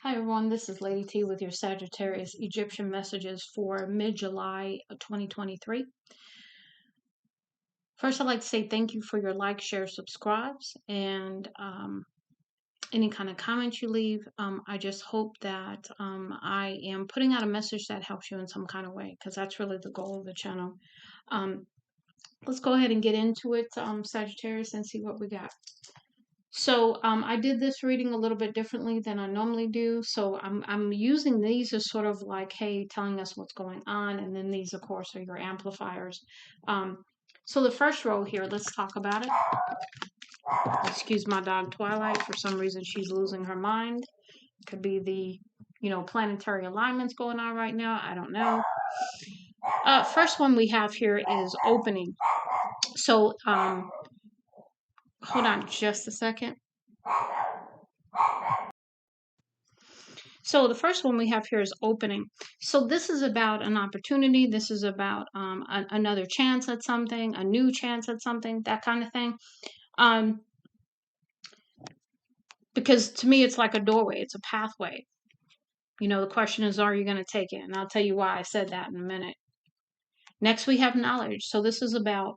Hi everyone, this is Lady T with your Sagittarius Egyptian messages for mid-July of 2023. First, I'd like to say thank you for your likes, shares, subscribes, and any kind of comments you leave. I just hope that I am putting out a message that helps you in some kind of way, because that's really the goal of the channel. Let's go ahead and get into it, Sagittarius, and see what we got. So I did this reading a little bit differently than I normally do. So I'm using these as sort of like, hey, telling us what's going on, and then these, of course, are your amplifiers. So the first row here, let's talk about it. Excuse my dog Twilight. For some reason, she's losing her mind. Could be the, planetary alignments going on right now. I don't know. First one we have here is opening. So hold on just a second. So the first one we have here is opening. So this is about an opportunity. This is about another chance at something, a new chance at something, that kind of thing. Because to me, it's like a doorway. It's a pathway. The question is, are you going to take it? And I'll tell you why I said that in a minute. Next, we have knowledge. So this is about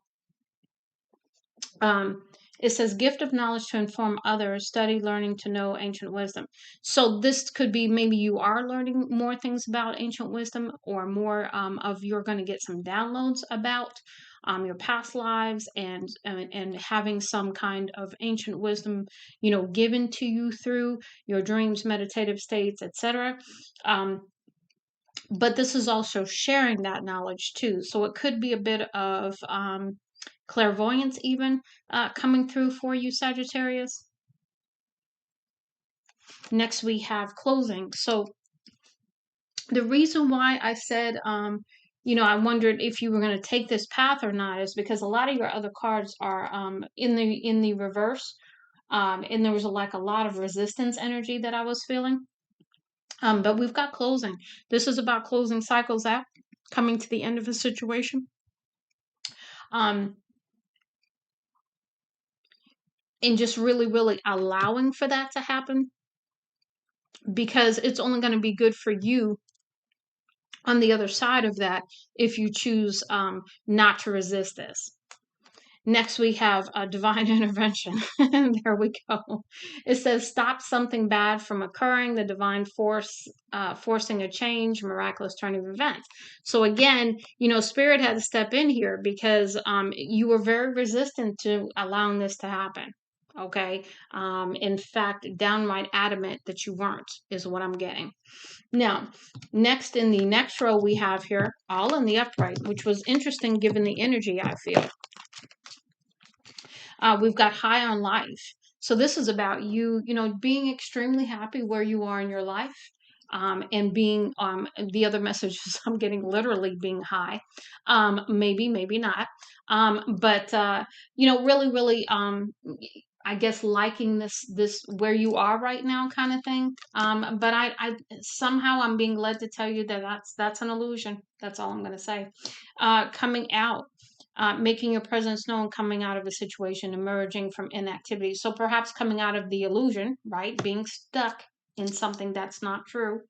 it says gift of knowledge to inform others, study, learning to know ancient wisdom. So this could be maybe you are learning more things about ancient wisdom, or more of you're going to get some downloads about your past lives, and having some kind of ancient wisdom, given to you through your dreams, meditative states, etc. But this is also sharing that knowledge too. So it could be a bit of clairvoyance even coming through for you, Sagittarius. Next, we have closing. So the reason why I said, I wondered if you were going to take this path or not, is because a lot of your other cards are in the reverse, and there was a lot of resistance energy that I was feeling. But we've got closing. This is about closing cycles out, coming to the end of a situation. And just really, really allowing for that to happen, because it's only going to be good for you on the other side of that if you choose not to resist this. Next, we have a divine intervention. There we go. It says, stop something bad from occurring, the divine force forcing a change, miraculous turn of events. So again, Spirit had to step in here, because you were very resistant to allowing this to happen. Okay. In fact, downright adamant that you weren't, is what I'm getting. Now, next in the next row we have here, all in the upright, which was interesting given the energy I feel. We've got high on life. So this is about you, being extremely happy where you are in your life. And being, the other messages I'm getting, literally being high. Maybe not. But really, really, I guess liking this where you are right now, kind of thing. But I somehow I'm being led to tell you that that's an illusion. That's all I'm going to say. Coming out. Making your presence known, coming out of a situation, emerging from inactivity. So perhaps coming out of the illusion, right? Being stuck in something that's not true.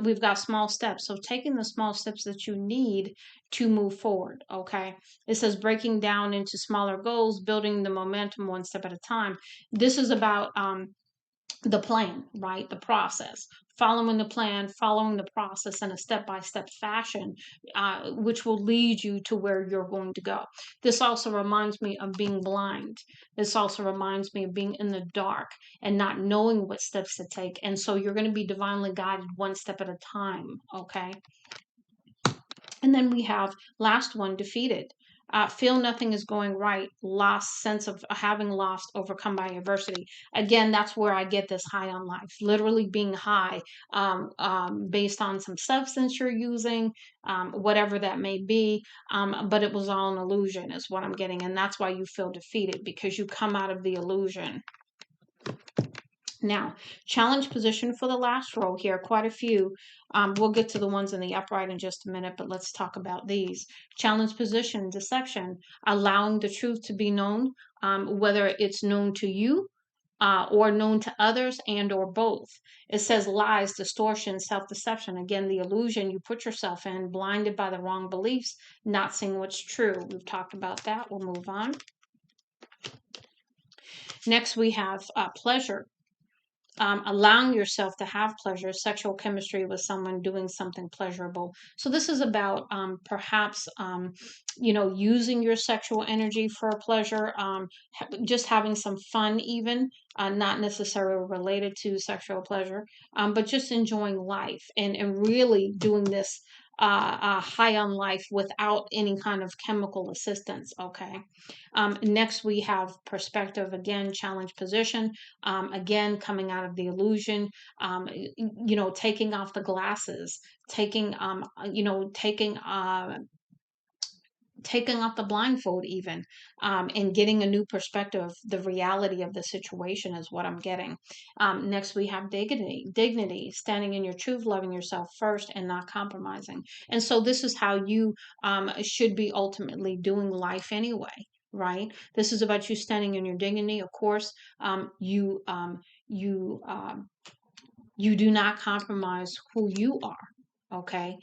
We've got small steps. So taking the small steps that you need to move forward. Okay. It says breaking down into smaller goals, building the momentum one step at a time. This is about the plan, right? The process, following the plan, following the process in a step-by-step fashion, which will lead you to where you're going to go. This also reminds me of being blind. This also reminds me of being in the dark and not knowing what steps to take. And so you're going to be divinely guided one step at a time. Okay. And then we have last one, defeated. Feel nothing is going right, lost sense of having lost, overcome by adversity. Again, that's where I get this high on life, literally being high, based on some substance you're using, whatever that may be. But it was all an illusion, is what I'm getting. And that's why you feel defeated, because you come out of the illusion. Now, challenge position for the last row here, quite a few. We'll get to the ones in the upright in just a minute, but let's talk about these. Challenge position, deception, allowing the truth to be known, whether it's known to you, or known to others, and or both. It says lies, distortion, self-deception. Again, the illusion you put yourself in, blinded by the wrong beliefs, not seeing what's true. We've talked about that. We'll move on. Next, we have pleasure. Allowing yourself to have pleasure, sexual chemistry with someone, doing something pleasurable. So this is about perhaps using your sexual energy for pleasure, just having some fun, even not necessarily related to sexual pleasure, but just enjoying life and really doing this high on life without any kind of chemical assistance. Okay. Next, we have perspective. Again, challenge position. Again, coming out of the illusion, taking off the glasses, taking off the blindfold even, and getting a new perspective. The reality of the situation is what I'm getting. Next, we have dignity, standing in your truth, loving yourself first and not compromising. And so this is how you should be ultimately doing life anyway. Right. This is about you standing in your dignity. Of course, you you do not compromise who you are. Okay.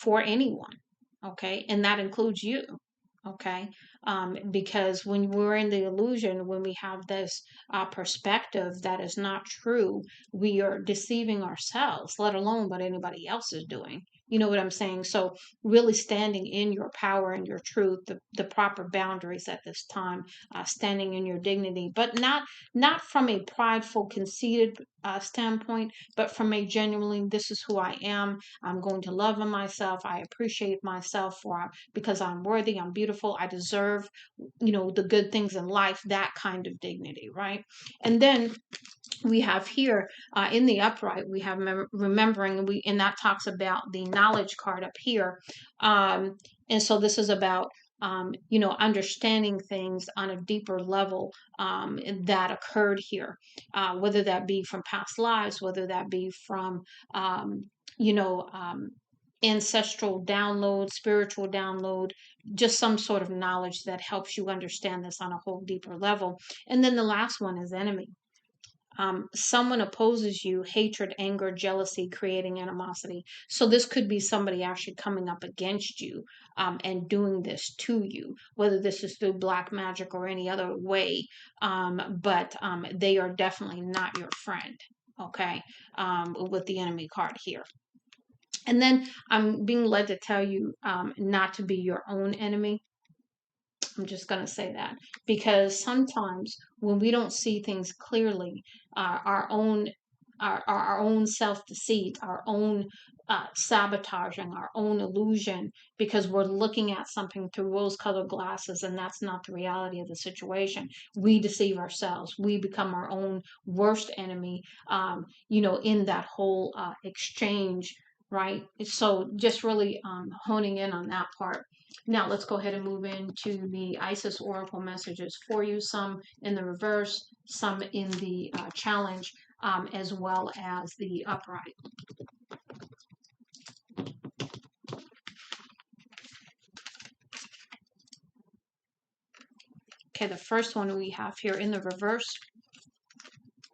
For anyone. Okay. And that includes you. Okay. Because when we're in the illusion, when we have this perspective that is not true, we are deceiving ourselves, let alone what anybody else is doing. You know what I'm saying? So really standing in your power and your truth, the proper boundaries at this time, standing in your dignity, but not from a prideful, conceited standpoint, but from a genuinely, this is who I am. I'm going to love myself. I appreciate myself because I'm worthy, I'm beautiful, I deserve, the good things in life, that kind of dignity, right? And then we have here in the upright, we have remembering, and that talks about the knowledge card up here. And so this is about understanding things on a deeper level that occurred here, whether that be from past lives, whether that be from, you know, um, ancestral download, spiritual download, just some sort of knowledge that helps you understand this on a whole deeper level. And then the last one is enemy. Someone opposes you, hatred, anger, jealousy, creating animosity. So this could be somebody actually coming up against you and doing this to you, whether this is through black magic or any other way. But they are definitely not your friend. Okay, with the enemy card here. And then I'm being led to tell you not to be your own enemy. I'm just going to say that because sometimes when we don't see things clearly, our own our own self deceit, our own sabotaging, our own illusion, because we're looking at something through rose colored glasses, and that's not the reality of the situation. We deceive ourselves. We become our own worst enemy. In that whole exchange, right? So just really honing in on that part. Now let's go ahead and move into the Isis Oracle messages for you, some in the reverse, some in the challenge, as well as the upright. Okay, the first one we have here in the reverse,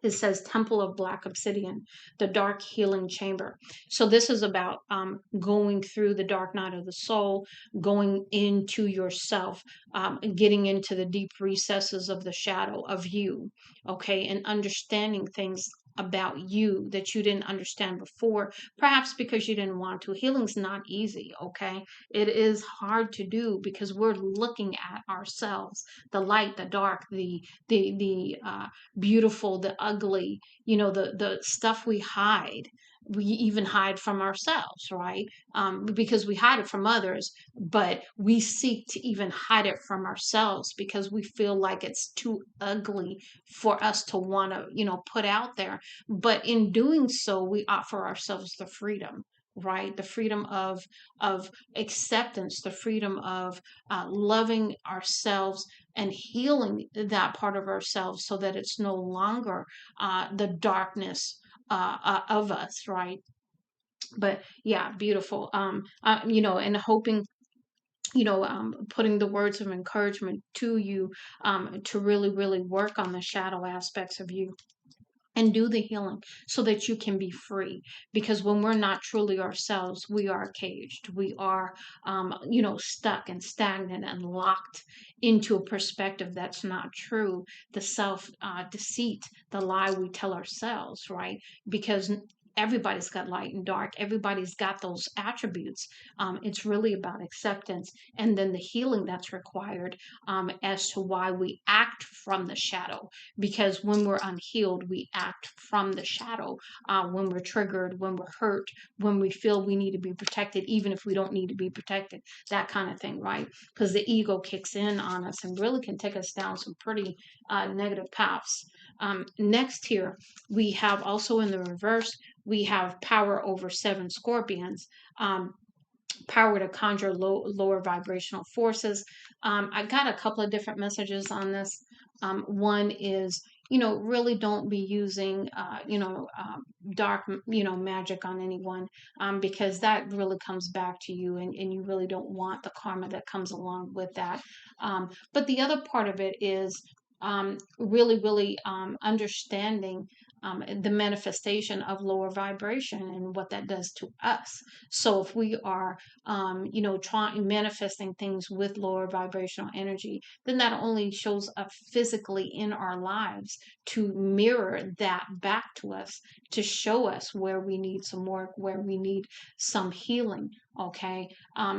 it says Temple of Black Obsidian, the dark healing chamber. So this is about going through the dark night of the soul, going into yourself, getting into the deep recesses of the shadow of you, okay, and understanding things about you that you didn't understand before, perhaps because you didn't want to. Healing's not easy, okay? It is hard to do because we're looking at ourselves, the light, the dark, the beautiful, the ugly, the stuff we hide. We even hide from ourselves, right? Because we hide it from others, but we seek to even hide it from ourselves because we feel like it's too ugly for us to want to, put out there. But in doing so, we offer ourselves the freedom, right? The freedom of acceptance, the freedom of loving ourselves and healing that part of ourselves so that it's no longer the darkness of us, right? But yeah, beautiful. And hoping putting the words of encouragement to you, to really, really work on the shadow aspects of you and do the healing so that you can be free. Because when we're not truly ourselves, we are caged. We are, stuck and stagnant and locked into a perspective that's not true. The self deceit, the lie we tell ourselves, right? Because everybody's got light and dark. Everybody's got those attributes. It's really about acceptance and then the healing that's required, as to why we act from the shadow, because when we're unhealed, we act from the shadow. When we're triggered, when we're hurt, when we feel we need to be protected, even if we don't need to be protected, that kind of thing, right? Because the ego kicks in on us and really can take us down some pretty negative paths. Next here, we have also in the reverse, we have power over seven scorpions. Power to conjure lower vibrational forces. I got a couple of different messages on this. One is, really don't be using, dark, magic on anyone, because that really comes back to you, and you really don't want the karma that comes along with that. But the other part of it is, really, really understanding the manifestation of lower vibration and what that does to us. So if we are, trying manifesting things with lower vibrational energy, then that only shows up physically in our lives to mirror that back to us, to show us where we need some work, where we need some healing. Okay.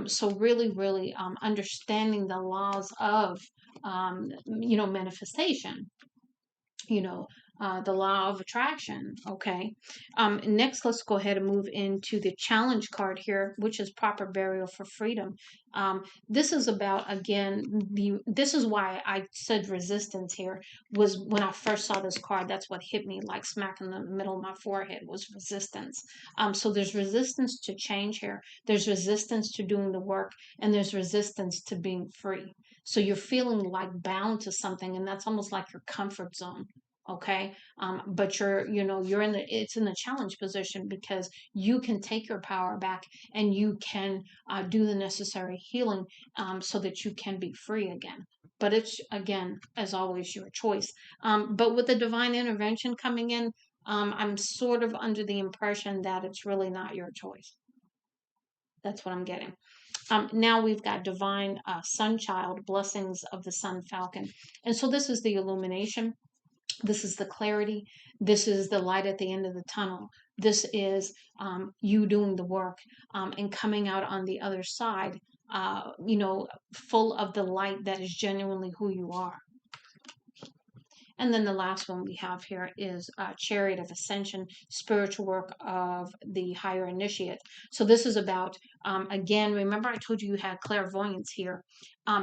So really, really understanding the laws of, manifestation, you know, the law of attraction. Okay. Next, let's go ahead and move into the challenge card here, which is proper burial for freedom. This is about, again, this is why I said resistance here, was when I first saw this card. That's what hit me like smack in the middle of my forehead, was resistance. So there's resistance to change here. There's resistance to doing the work, and there's resistance to being free. So you're feeling like bound to something, and that's almost like your comfort zone. Okay. But you're in it's in the challenge position, because you can take your power back, and you can do the necessary healing, so that you can be free again. But it's, again, as always, your choice. But with the divine intervention coming in, I'm sort of under the impression that it's really not your choice. That's what I'm getting. Now we've got divine sun child, blessings of the sun falcon. And so this is the illumination. This is the clarity. This is the light at the end of the tunnel. This is, you doing the work, and coming out on the other side, full of the light that is genuinely who you are. And then the last one we have here is Chariot of Ascension, spiritual work of the higher initiate. So this is about, again, remember I told you had clairvoyance here.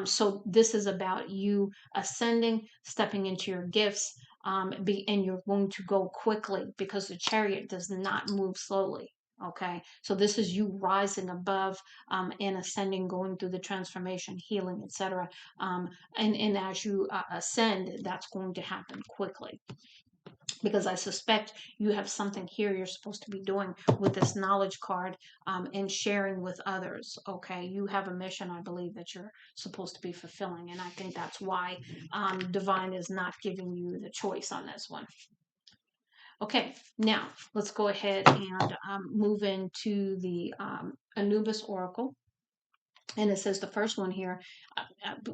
So this is about you ascending, stepping into your gifts, and you're going to go quickly, because the chariot does not move slowly. Okay, so this is you rising above, and ascending, going through the transformation, healing, etc. And as you ascend, that's going to happen quickly, because I suspect you have something here you're supposed to be doing with this knowledge card, and sharing with others. Okay, you have a mission, I believe, that you're supposed to be fulfilling, and I think that's why divine is not giving you the choice on this one. Okay, now let's go ahead and move into the Anubis Oracle. And it says the first one here,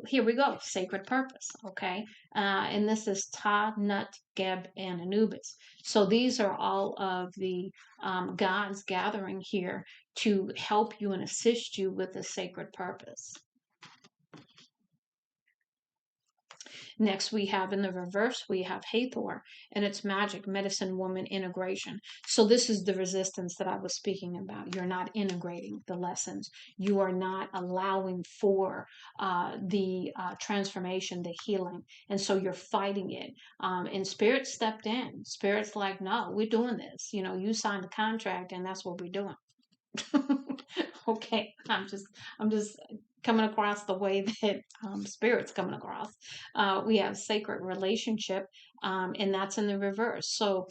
here we go, sacred purpose. Okay. And this is Ta, Nut, Geb, and Anubis. So these are all of the gods gathering here to help you and assist you with the sacred purpose. Next, we have in the reverse, we have Hathor, and it's magic, medicine, woman, integration. So this is the resistance that I was speaking about. You're not integrating the lessons. You are not allowing for the transformation, the healing. And so you're fighting it. And Spirit stepped in. Spirit's like, no, we're doing this. You signed a contract, and that's what we're doing. Okay, I'm just coming across the way that spirit's coming across. We have sacred relationship, and that's in the reverse. So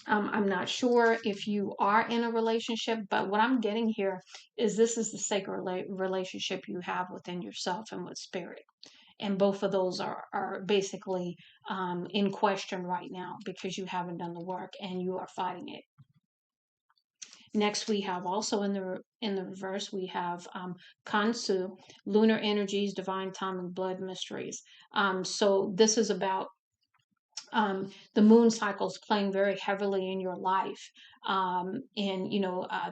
I'm not sure if you are in a relationship, but what I'm getting here is this is the sacred relationship you have within yourself and with spirit. And both of those are basically in question right now because you haven't done the work and you are fighting it. Next, we have also in the reverse, we have Kansu, lunar energies, divine time, and blood mysteries. So this is about the moon cycles playing very heavily in your life, and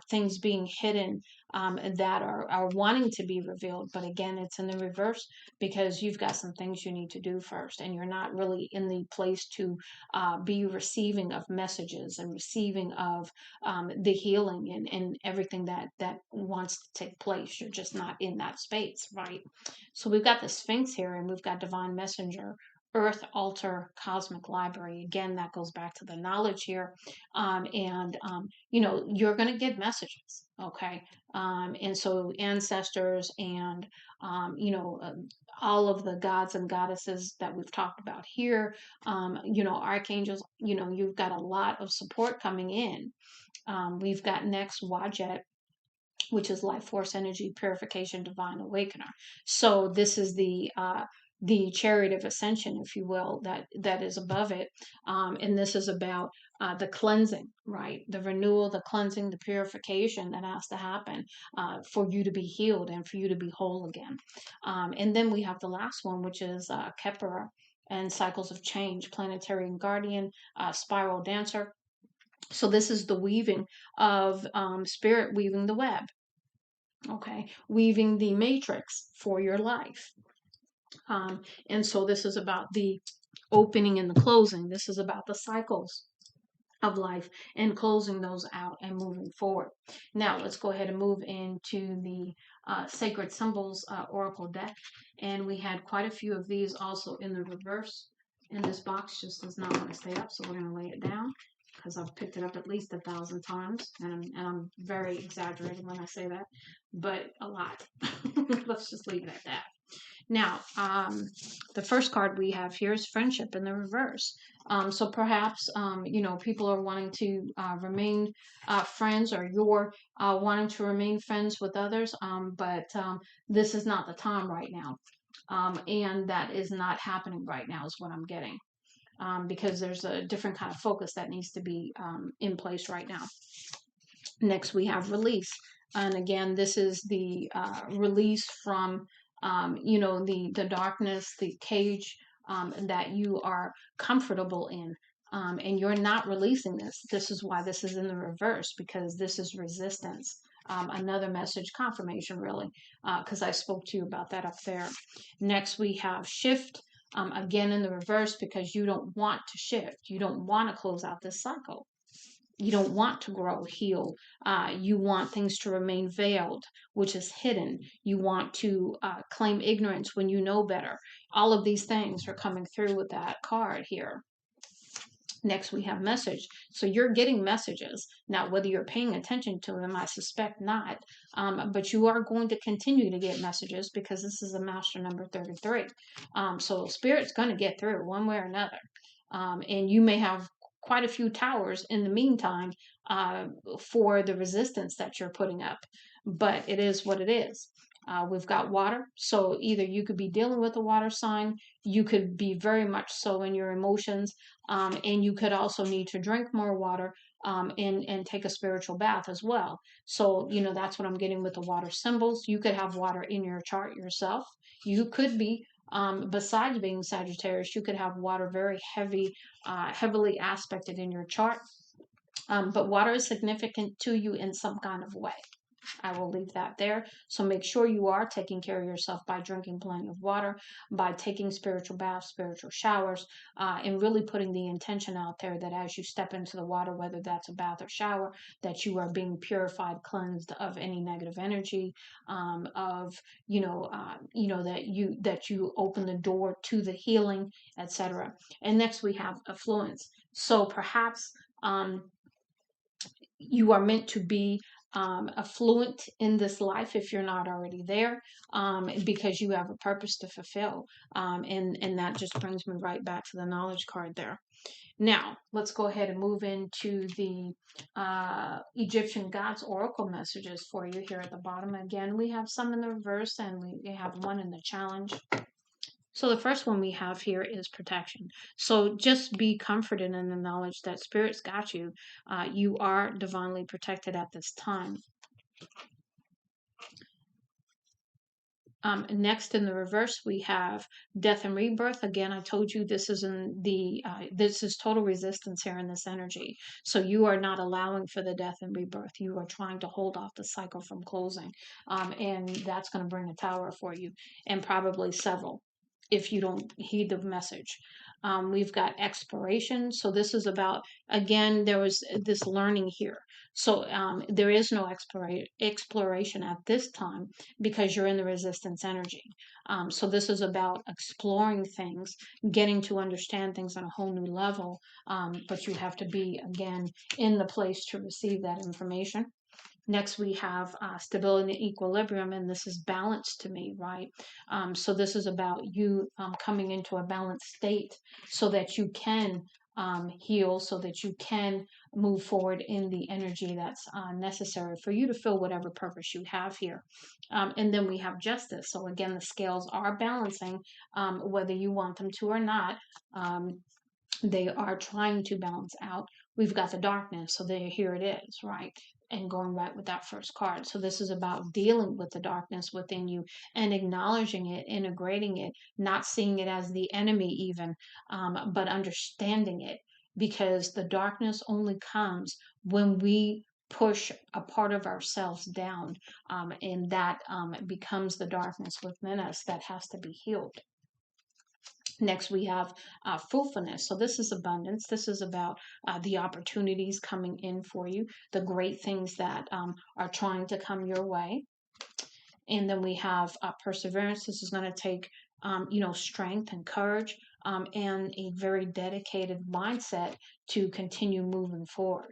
things being hidden that are wanting to be revealed, but again it's in the reverse because you've got some things you need to do first and you're not really in the place to be receiving of messages and receiving of the healing and everything that wants to take place. You're just not in that space, right? So we've got the Sphinx here and we've got divine messenger, earth, altar, cosmic library. Again, that goes back to the knowledge here. You're going to get messages. Okay. And so ancestors and, all of the gods and goddesses that we've talked about here, archangels, you've got a lot of support coming in. We've got next Wajet, which is life force energy purification divine awakener. So this is the chariot of ascension, if you will, that is above it. And this is about the cleansing, right? The renewal, the cleansing, the purification that has to happen for you to be healed and for you to be whole again. And then we have the last one, which is Kepera and cycles of change, planetary and guardian, spiral dancer. So this is the weaving of spirit weaving the web. Okay, weaving the matrix for your life. And so this is about the opening and the closing. This is about the cycles of life and closing those out and moving forward. Now let's go ahead and move into the Sacred Symbols Oracle deck. And we had quite a few of these also in the reverse. And this box just does not want to stay up, so we're going to lay it down because I've picked it up at least 1,000 times, and I'm very exaggerating when I say that, but a lot. Let's just leave it at that. Now, the first card we have here is friendship in the reverse. So perhaps, people are wanting to remain friends, or you're wanting to remain friends with others, but this is not the time right now. And that is not happening right now, is what I'm getting. Because there's a different kind of focus that needs to be in place right now. Next, we have release. And again, this is the release from, the darkness, the cage that you are comfortable in. And you're not releasing this. This is why this is in the reverse, because this is resistance. Another message confirmation, really, because I spoke to you about that up there. Next, we have shift. Again, in the reverse, because you don't want to shift. You don't want to close out this cycle. You don't want to grow, heal. You want things to remain veiled, which is hidden. You want to claim ignorance when you know better. All of these things are coming through with that card here. Next, we have message. So you're getting messages. Now, whether you're paying attention to them, I suspect not. But you are going to continue to get messages because this is a master number 33. So Spirit's going to get through one way or another. And you may have quite a few towers in the meantime for the resistance that you're putting up. But it is what it is. We've got water. So either you could be dealing with a water sign, you could be very much so in your emotions, and you could also need to drink more water and take a spiritual bath as well. So, that's what I'm getting with the water symbols. You could have water in your chart yourself. You could be, besides being Sagittarius, you could have water very heavily aspected in your chart. But water is significant to you in some kind of way. I will leave that there. So make sure you are taking care of yourself by drinking plenty of water, by taking spiritual baths, spiritual showers, and really putting the intention out there that as you step into the water, whether that's a bath or shower, that you are being purified, cleansed of any negative energy, that you open the door to the healing, etc. And next we have affluence. So perhaps you are meant to be affluent in this life if you're not already there, because you have a purpose to fulfill. And that just brings me right back to the knowledge card there. Now, let's go ahead and move into the Egyptian gods oracle messages for you here at the bottom. Again, we have some in the reverse and we have one in the challenge. So the first one we have here is protection. So just be comforted in the knowledge that Spirit's got you. You are divinely protected at this time. Next in the reverse, we have death and rebirth. Again, I told you this is this is total resistance here in this energy. So you are not allowing for the death and rebirth. You are trying to hold off the cycle from closing, and that's going to bring a tower for you, and probably several, if you don't heed the message. We've got exploration. So this is about, again, there was this learning here. So there is no exploration at this time because you're in the resistance energy. So this is about exploring things, getting to understand things on a whole new level. But you have to be, again, in the place to receive that information. Next, we have stability and equilibrium, and this is balance to me, right? So this is about you coming into a balanced state so that you can heal, so that you can move forward in the energy that's necessary for you to fill whatever purpose you have here. And then we have justice. So again, the scales are balancing, whether you want them to or not. They are trying to balance out. We've got the darkness, so there, here it is, right? And going back with that first card. So this is about dealing with the darkness within you and acknowledging it, integrating it, not seeing it as the enemy even, but understanding it, because the darkness only comes when we push a part of ourselves down, and that becomes the darkness within us that has to be healed. Next, we have fruitfulness. So this is abundance. This is about the opportunities coming in for you, the great things that are trying to come your way. And then we have perseverance. This is going to take, strength and courage, and a very dedicated mindset to continue moving forward.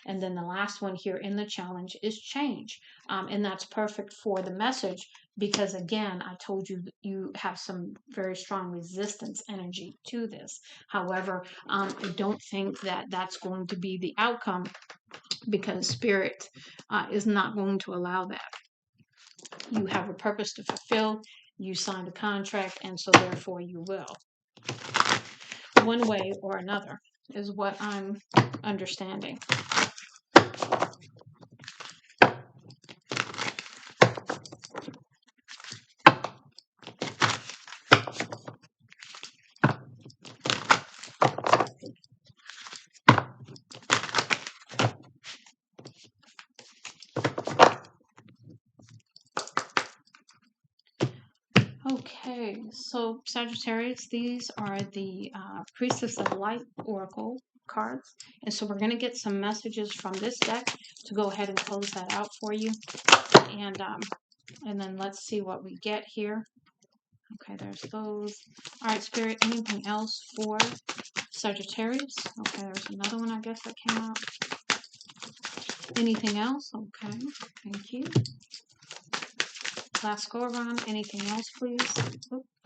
And then the last one here in the challenge is change. And that's perfect for the message because, again, I told you you have some very strong resistance energy to this. However, I don't think that that's going to be the outcome because Spirit is not going to allow that. You have a purpose to fulfill. You signed a contract, and so therefore you will. One way or another is what I'm understanding. Okay, so Sagittarius, these are the Priestess of Light Oracle cards. And so we're going to get some messages from this deck to go ahead and close that out for you. And then let's see what we get here. Okay, there's those. All right, Spirit, anything else for Sagittarius? Okay, there's another one, I guess, that came out. Anything else? Okay, thank you. Last go around. Anything else, please?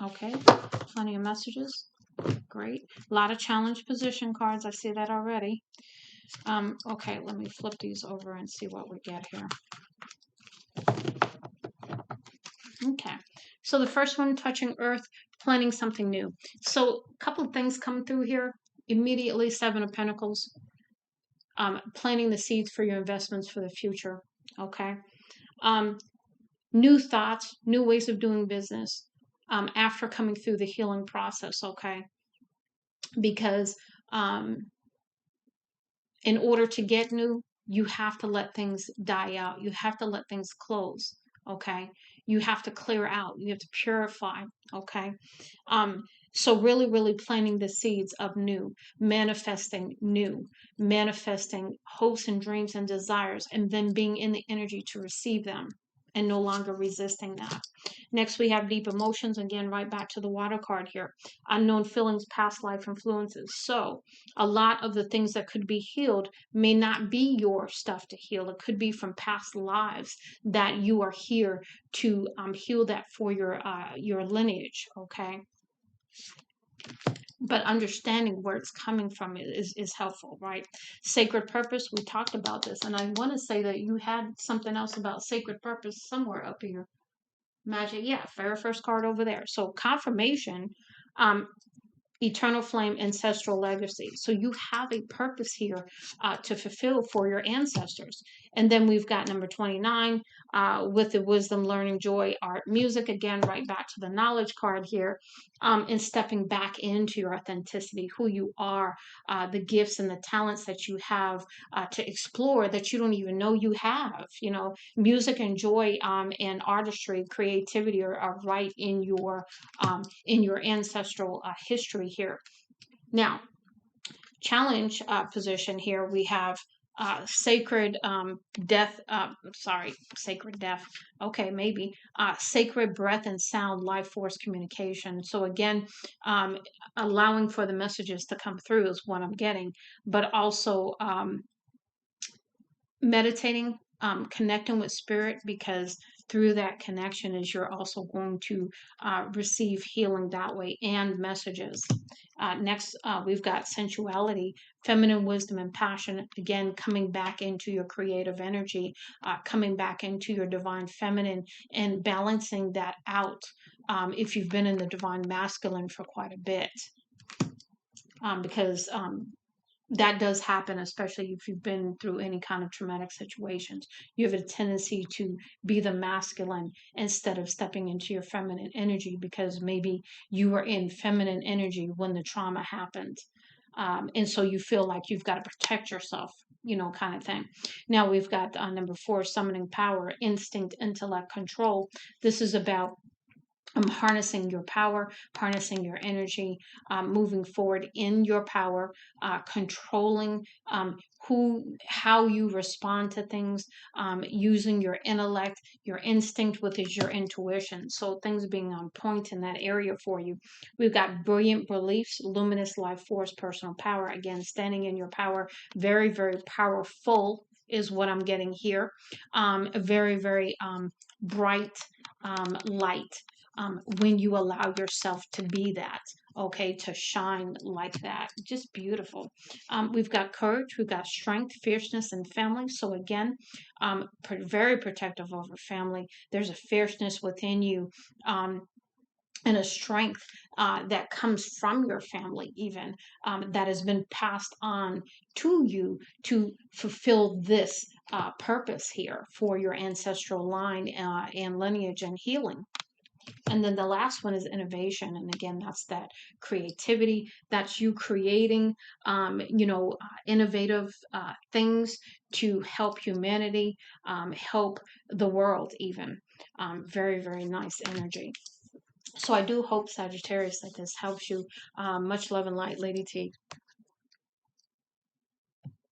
Okay, plenty of messages. Great. A lot of challenge position cards. I see that already. Okay, let me flip these over and see what we get here. Okay, so the first one, touching earth, planning something new. So a couple of things come through here. Immediately, Seven of Pentacles. Planting the seeds for your investments for the future. Okay. New thoughts, new ways of doing business after coming through the healing process. Okay. Because in order to get new, you have to let things die out. You have to let things close. Okay. You have to clear out. You have to purify. Okay. So really, really planting the seeds of new, manifesting hopes and dreams and desires, and then being in the energy to receive them. and no longer resisting that. Next, we have deep emotions. Again, right back to the water card here. Unknown feelings, past life influences. So, a lot of the things that could be healed may not be your stuff to heal. It could be from past lives that you are here to heal that for your lineage. Okay, but understanding where it's coming from is helpful, right? Sacred purpose, we talked about this, and I want to say that you had something else about sacred purpose somewhere up here. Magic, yeah, very first card over there. So confirmation, um, eternal flame, ancestral legacy. So you have a purpose here to fulfill for your ancestors. And then we've got number 29 with the wisdom, learning, joy, art, music. Again, right back to the knowledge card here, and stepping back into your authenticity, who you are, the gifts and the talents that you have to explore that you don't even know you have. You know, music and joy and artistry, creativity are right in your ancestral history here. Now, challenge position here we have sacred death. Sorry, sacred death. Okay, maybe sacred breath and sound, life force communication. So again, allowing for the messages to come through is what I'm getting, but also meditating, connecting with spirit, because through that connection is you're also going to receive healing that way and messages. Next, we've got sensuality, feminine wisdom and passion. Again, coming back into your creative energy, coming back into your divine feminine and balancing that out. If you've been in the divine masculine for quite a bit, because that does happen, especially if you've been through any kind of traumatic situations. You have a tendency to be the masculine instead of stepping into your feminine energy because maybe you were in feminine energy when the trauma happened. And so you feel like you've got to protect yourself, you know, kind of thing. Now we've got number 4, summoning power, instinct, intellect, control. This is about harnessing your power, harnessing your energy, moving forward in your power, controlling how you respond to things, using your intellect, your instinct, which is your intuition. So things being on point in that area for you. We've got brilliant beliefs, luminous life force, personal power. Again, standing in your power, very, very powerful is what I'm getting here. A very, very bright light when you allow yourself to be that, okay, to shine like that. Just beautiful. We've got courage, we've got strength, fierceness, and family. So, again, very protective over family. There's a fierceness within you. And a strength that comes from your family, even that has been passed on to you to fulfill this purpose here for your ancestral line and lineage and healing. And then the last one is innovation. And again, that's that creativity. That's you creating, innovative things to help humanity, help the world even. Very, very nice energy. So I do hope, Sagittarius, that this helps you. Much love and light, Lady T.